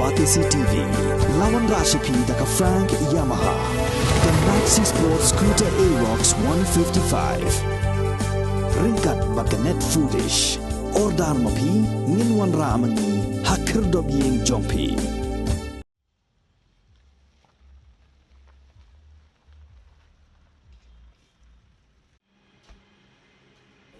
Batisi TV, lawan Rashipi daka Frank Yamaha, dan Maxi Sports Scooter Aerox 155. Ringkat baka net foodish, ordar mapi, nginwan ramani, hakir dobyeng jompi.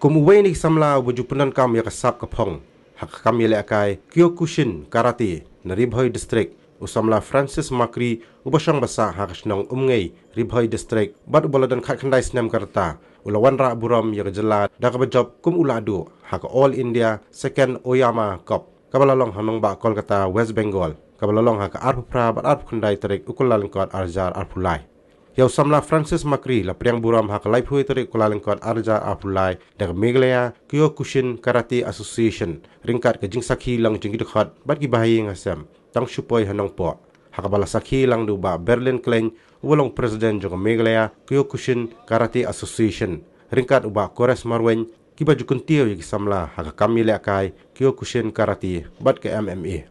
Kumuway ni samla wujupunan kam ya kasap kapong hak kam yele akai Kyokushin Karate na Ribhoy District usamla Francis Makri ubasang basa hakasnong umngay Ribhoy District bad ubaladan khandai snam karta ulawan ra buram ya jela dakabajob kum uladu hak All India Second Oyama Cup kabalalong hanong ba Kolkata West Bengal kabalalong hak arpra bad arp khandai tarik ukulalengkot arjar arpulai Yau samla Francis Makri la priang buram hak live hui tarik kulalengkot arja apulai dari Meghalaya Kyokushin Karate Association ringkat ke jing sakhi lang jing dekat bat ki bahayi ngasem tang supoi hanong po hak bala sakhi lang du ba Berlin Klein ulong presiden jong Meghalaya Kyokushin Karate Association ringkat uba Kores Marwen ki baju kuntiu yagi samla hak kamile akai Kyokushin Karate bat ke MMA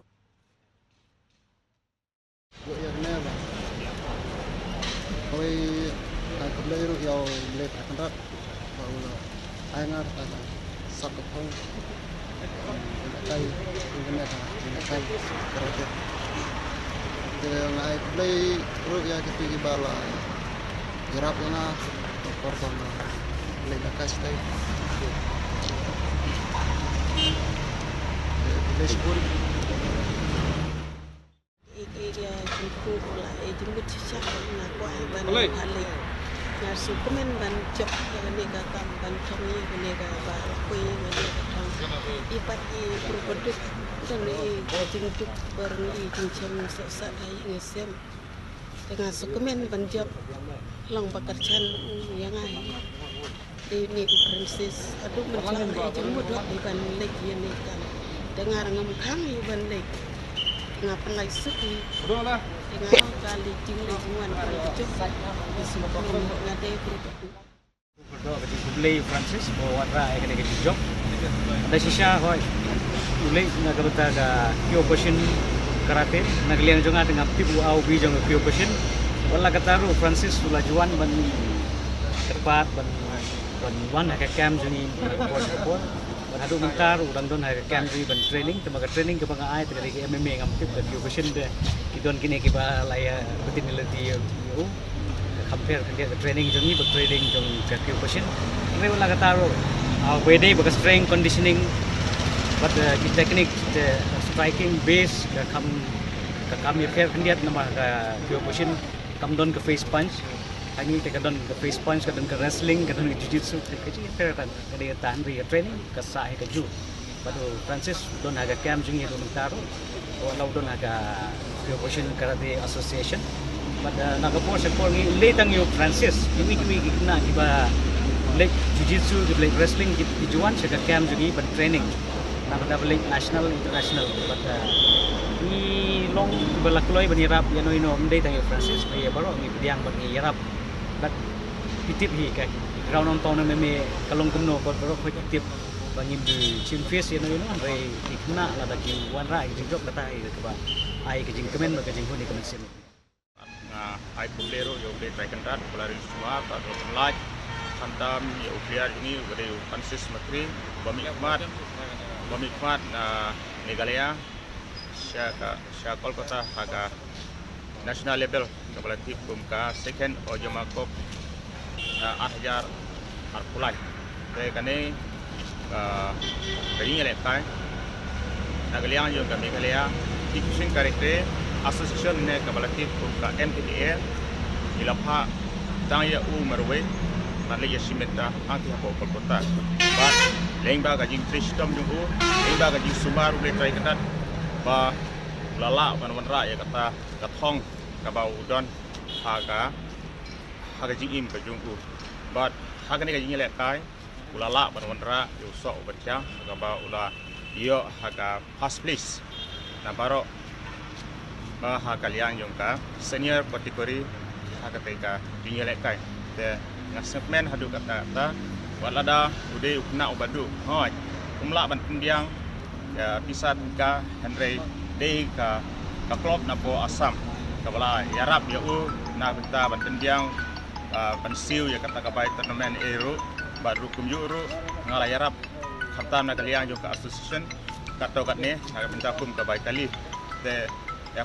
Kebelairu yang boleh terkenal bahawa ayangar ada sakit pun internet kerja. Jadi naik kebelairu yang kita bala jerap na korban boleh dekat stay. Boleh sebut. Ia jemput lah, jemput cicak nak kuai ban halai. Nhà số của mình ban chụp cái này cả cầm ban trong này cái này cả bà quỳ cái này cả trong ipat i produk trong này chính trục bờ này chính châm sợ sợ hay người xem dengan số của mình ban chụp lòng bạc chân yang ai ini Francis aduh macam ni jemput lah di ban lagi ni kan dengar ngamkhang di ban lagi ngapan lagi suki dengan kali tinggi juan kerja di sebuah ngade kerja. Ulay Francis bawa rai kena kerja job. Ada sisa hoi. Ulay nak berita ada Kyokushin Karate. Nak lihat juga dengan tipu au bi juga Kyokushin. Wala kataru Francis ulajuan ban kerpat ban wan hak camp juni bos. Hadu mentar udang don hari camp di ban training temaga training ke banga ai dari MMA ngam tip dan Kyokushin de kidon kini kiba laya betin leti yo compare kan dia training jongi ba training jong Kyokushin ini wala kataro wede ba strength conditioning but the technique the striking base ka kam ye fair kan dia nama ka Kyokushin kam don ke face punch ani te kadon ke face punch kadon ke wrestling kadon ke jiu-jitsu ke fair kan dia tahan ri training ka sai ka ju batu Francis don haga camp jungi do mentaro walau don haga Kyokushin Karate Association pada nagapor sa por ni letang yo Francis kimi na iba like jiu-jitsu like wrestling juan sa camp jungi ban training na like national international pada ni long balakuloy banirap yano ino letang yo Francis ay baro ni biang bagi yarap but pitip hi ka ground nonton na me kalong kumno ko baro ko pitip bangim di chin face yano re ikna la daki wan ra jing jok kata ai ka ba ai ka jing kemen ba ka jing honi kemen sin ai kublero yo be trakendat polarin semua ka do live santam yo clear ini dari Francis Makri bamikmat Meghalaya Sya Kolkata haga national level kabalatif kumka second Oyama Cup 8000 arpulai kane kayaknya lekai nagaliang yung kami Meghalaya Kyokushin Karate Association ne kabalatif kumka MTDA ilapha tangya marwe nalaya simenta angki hapo Kolkata but lengba ka jing tristam jungu lengba ka jing sumar ule try katat ba lala wanra ya kata kathong kabau udon haga jing im ka jungu but haga ni ka jing lekai ulala wanra yo so bacha kabau ula yo haga first place nabaro ba haga liang yung ka senior category haga teka jing lekai de ngasmen hadu kata walada ude ukna ubadu hoi kumla ban pendiang ya pisat ka Henry de ka ka klub na po Assam kabala yarap ya na benta bantendiang pensiu ya kata kabai tournament eru baru kumjuru ngala yarap khatam na kaliang jo ka association kato katne na benta kum kabai kali te ya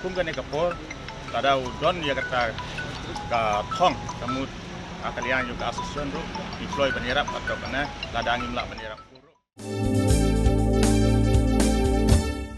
kum gane ka por kada don ya kata ka thong kamu kaliang jo ka association ru deploy banirap atau kana ladang imla banirap